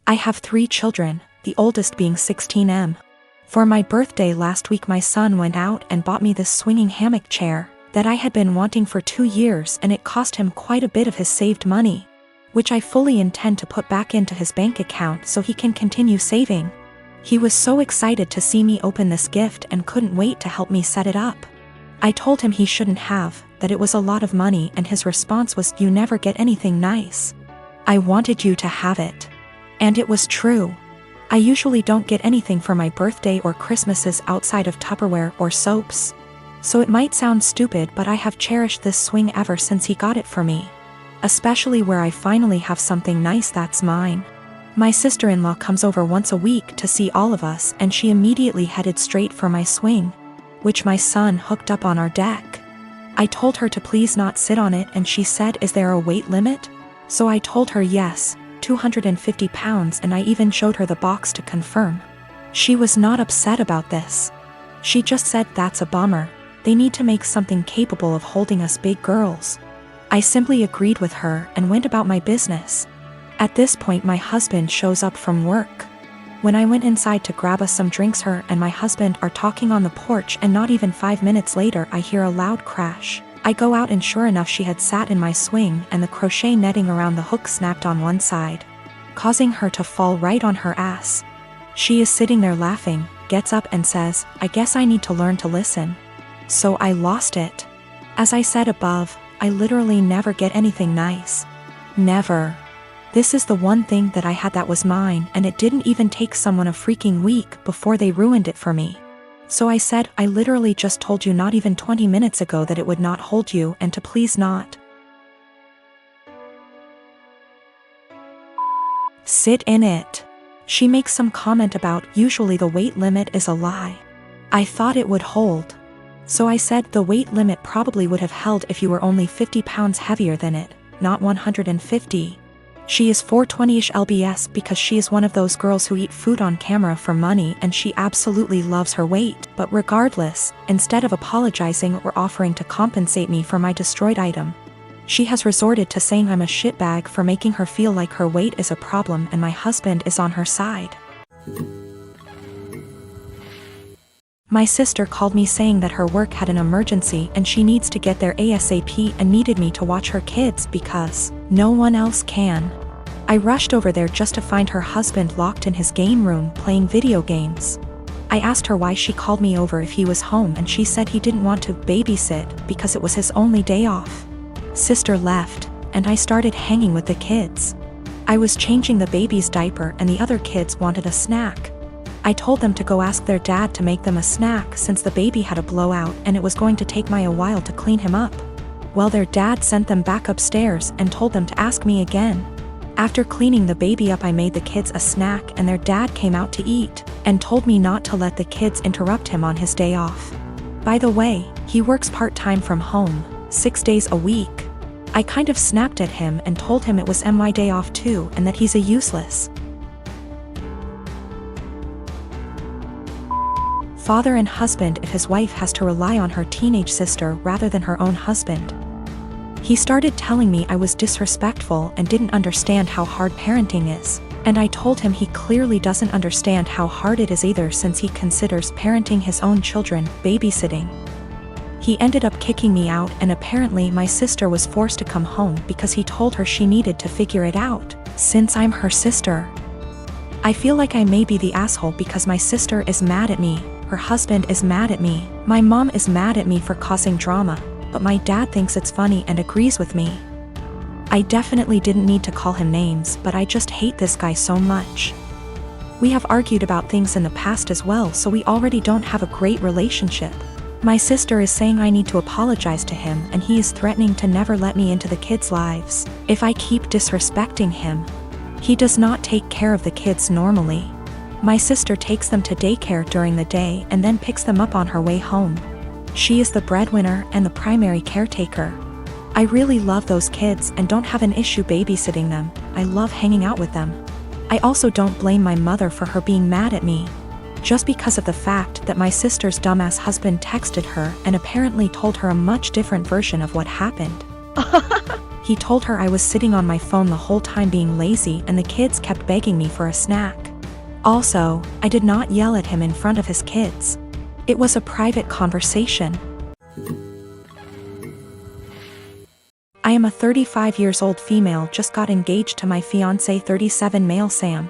I have 3 children, the oldest being 16M. For my birthday last week my son went out and bought me this swinging hammock chair that I had been wanting for 2 years, and it cost him quite a bit of his saved money, which I fully intend to put back into his bank account so he can continue saving. He was so excited to see me open this gift and couldn't wait to help me set it up. I told him he shouldn't have, that it was a lot of money, and his response was, "You never get anything nice. I wanted you to have it." And it was true. I usually don't get anything for my birthday or Christmases outside of Tupperware or soaps. So it might sound stupid, but I have cherished this swing ever since he got it for me. Especially where I finally have something nice that's mine. My sister-in-law comes over once a week to see all of us, and she immediately headed straight for my swing, which my son hooked up on our deck. I told her to please not sit on it, and she said, "Is there a weight limit?" So I told her yes, 250 pounds, and I even showed her the box to confirm. She was not upset about this. She just said, "That's a bummer. They need to make something capable of holding us big girls." I simply agreed with her and went about my business. At this point my husband shows up from work. When I went inside to grab us some drinks, her and my husband are talking on the porch, and not even 5 minutes later I hear a loud crash. I go out and sure enough she had sat in my swing, and the crochet netting around the hook snapped on one side, causing her to fall right on her ass. She is sitting there laughing, gets up and says, "I guess I need to learn to listen." So I lost it. As I said above, I literally never get anything nice. Never. This is the one thing that I had that was mine, and it didn't even take someone a freaking week before they ruined it for me. So I said, "I literally just told you not even 20 minutes ago that it would not hold you, and to please not sit in it." She makes some comment about, "Usually the weight limit is a lie. I thought it would hold." So I said, "The weight limit probably would have held if you were only 50 pounds heavier than it, not 150. She is 420-ish lbs because she is one of those girls who eat food on camera for money, and she absolutely loves her weight. But regardless, instead of apologizing or offering to compensate me for my destroyed item, she has resorted to saying I'm a shitbag for making her feel like her weight is a problem and my husband is on her side. My sister called me saying that her work had an emergency and she needs to get there ASAP, and needed me to watch her kids because no one else can. I rushed over there just to find her husband locked in his game room playing video games. I asked her why she called me over if he was home, and she said he didn't want to babysit because it was his only day off. Sister left, and I started hanging with the kids. I was changing the baby's diaper and the other kids wanted a snack. I told them to go ask their dad to make them a snack since the baby had a blowout and it was going to take me a while to clean him up. Well, their dad sent them back upstairs and told them to ask me again. After cleaning the baby up, I made the kids a snack, and their dad came out to eat and told me not to let the kids interrupt him on his day off. By the way, he works part-time from home, 6 days a week. I kind of snapped at him and told him it was my day off too, and that he's a useless father and husband if his wife has to rely on her teenage sister rather than her own husband. He started telling me I was disrespectful and didn't understand how hard parenting is, and I told him he clearly doesn't understand how hard it is either, since he considers parenting his own children babysitting. He ended up kicking me out, and apparently my sister was forced to come home because he told her she needed to figure it out, since I'm her sister. I feel like I may be the asshole because my sister is mad at me, her husband is mad at me, my mom is mad at me for causing drama, but my dad thinks it's funny and agrees with me. I definitely didn't need to call him names, but I just hate this guy so much. We have argued about things in the past as well, so we already don't have a great relationship. My sister is saying I need to apologize to him, and he is threatening to never let me into the kids' lives if I keep disrespecting him. He does not take care of the kids normally. My sister takes them to daycare during the day and then picks them up on her way home. She is the breadwinner and the primary caretaker. I really love those kids and don't have an issue babysitting them. I love hanging out with them. I also don't blame my mother for her being mad at me, just because of the fact that my sister's dumbass husband texted her and apparently told her a much different version of what happened. He told her I was sitting on my phone the whole time being lazy and the kids kept begging me for a snack. Also, I did not yell at him in front of his kids. It was a private conversation. I am a 35 years old female just got engaged to my fiancé 37 male Sam.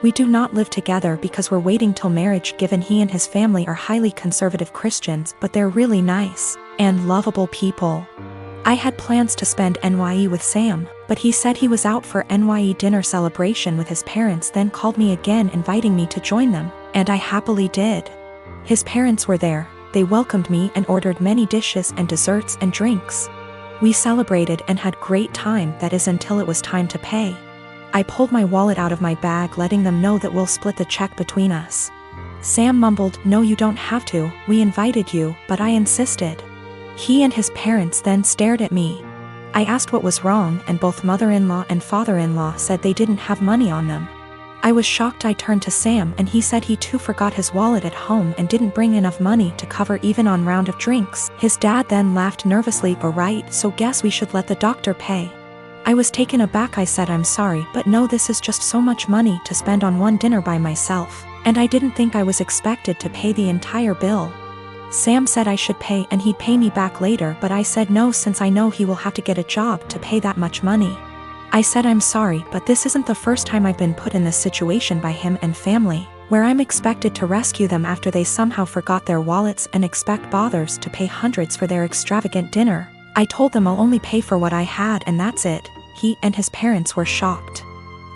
We do not live together because we're waiting till marriage given he and his family are highly conservative Christians but they're really nice and lovable people. I had plans to spend NYE with Sam, but he said he was out for NYE dinner celebration with his parents then called me again inviting me to join them, and I happily did. His parents were there, they welcomed me and ordered many dishes and desserts and drinks. We celebrated and had great time, that is until it was time to pay. I pulled my wallet out of my bag letting them know that we'll split the check between us. Sam mumbled, "No, you don't have to, we invited you," but I insisted. He and his parents then stared at me. I asked what was wrong and both mother-in-law and father-in-law said they didn't have money on them. I was shocked. I turned to Sam and he said he too forgot his wallet at home and didn't bring enough money to cover even on round of drinks. His dad then laughed nervously, "Alright, so guess we should let the doctor pay." I was taken aback. I said, "I'm sorry, but no, this is just so much money to spend on one dinner by myself, and I didn't think I was expected to pay the entire bill." Sam said I should pay and he'd pay me back later, but I said no since I know he will have to get a job to pay that much money. I said, "I'm sorry, but this isn't the first time I've been put in this situation by him and family, where I'm expected to rescue them after they somehow forgot their wallets and expect bothers to pay hundreds for their extravagant dinner." I told them I'll only pay for what I had and that's it. He and his parents were shocked.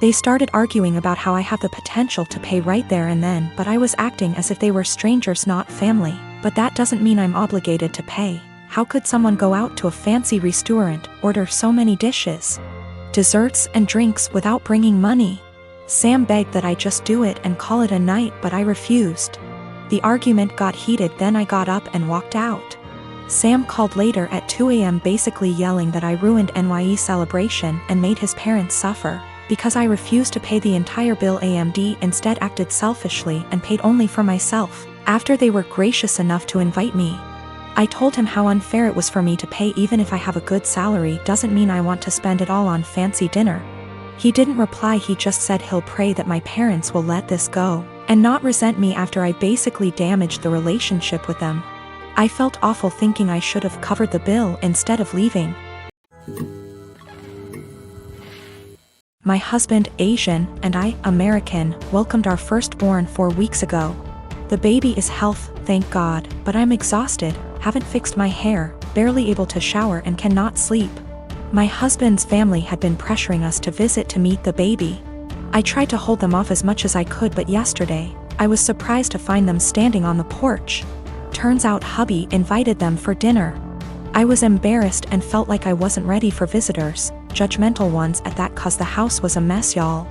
They started arguing about how I have the potential to pay right there and then, but I was acting as if they were strangers, not family. But that doesn't mean I'm obligated to pay. How could someone go out to a fancy restaurant, order so many dishes, desserts and drinks without bringing money? Sam begged that I just do it and call it a night, but I refused. The argument got heated, then I got up and walked out. Sam called later at 2 a.m. basically yelling that I ruined NYE celebration and made his parents suffer. Because I refused to pay the entire bill, AMD instead acted selfishly and paid only for myself, after they were gracious enough to invite me. I told him how unfair it was for me to pay. Even if I have a good salary doesn't mean I want to spend it all on fancy dinner. He didn't reply, he just said he'll pray that my parents will let this go, and not resent me after I basically damaged the relationship with them. I felt awful thinking I should have covered the bill instead of leaving. My husband, Asian, and I, American, welcomed our firstborn 4 weeks ago. The baby is healthy, thank God, but I'm exhausted, haven't fixed my hair, barely able to shower and cannot sleep. My husband's family had been pressuring us to visit to meet the baby. I tried to hold them off as much as I could, but yesterday, I was surprised to find them standing on the porch. Turns out hubby invited them for dinner. I was embarrassed and felt like I wasn't ready for visitors, judgmental ones at that, cause the house was a mess, y'all.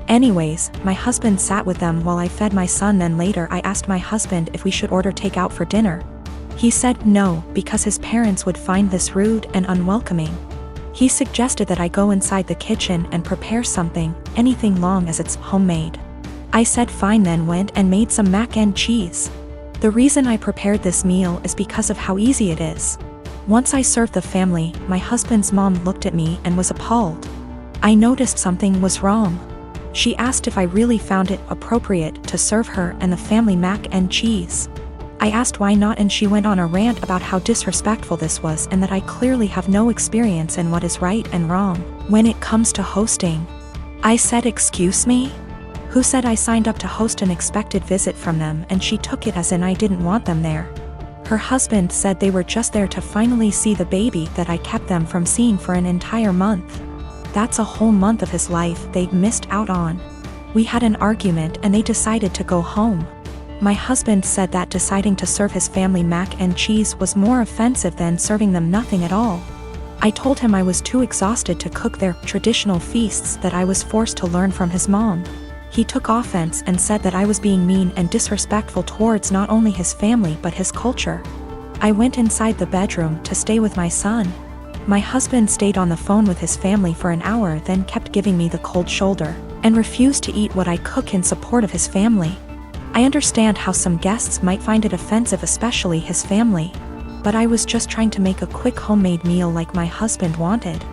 Anyways, my husband sat with them while I fed my son. Then later I asked my husband if we should order takeout for dinner. He said no, because his parents would find this rude and unwelcoming. He suggested that I go inside the kitchen and prepare something, anything long as it's homemade. I said fine, then went and made some mac and cheese. The reason I prepared this meal is because of how easy it is. Once I served the family, my husband's mom looked at me and was appalled. I noticed something was wrong. She asked if I really found it appropriate to serve her and the family mac and cheese. I asked why not, and she went on a rant about how disrespectful this was and that I clearly have no experience in what is right and wrong when it comes to hosting. I said, "Excuse me? Who said I signed up to host an expected visit from them?" And she took it as in I didn't want them there. Her husband said they were just there to finally see the baby that I kept them from seeing for an entire month. That's a whole month of his life they'd missed out on. We had an argument and they decided to go home. My husband said that deciding to serve his family mac and cheese was more offensive than serving them nothing at all. I told him I was too exhausted to cook their traditional feasts, that I was forced to learn from his mom. He took offense and said that I was being mean and disrespectful towards not only his family but his culture. I went inside the bedroom to stay with my son. My husband stayed on the phone with his family for an hour, then kept giving me the cold shoulder, and refused to eat what I cook in support of his family. I understand how some guests might find it offensive, especially his family, but I was just trying to make a quick homemade meal like my husband wanted.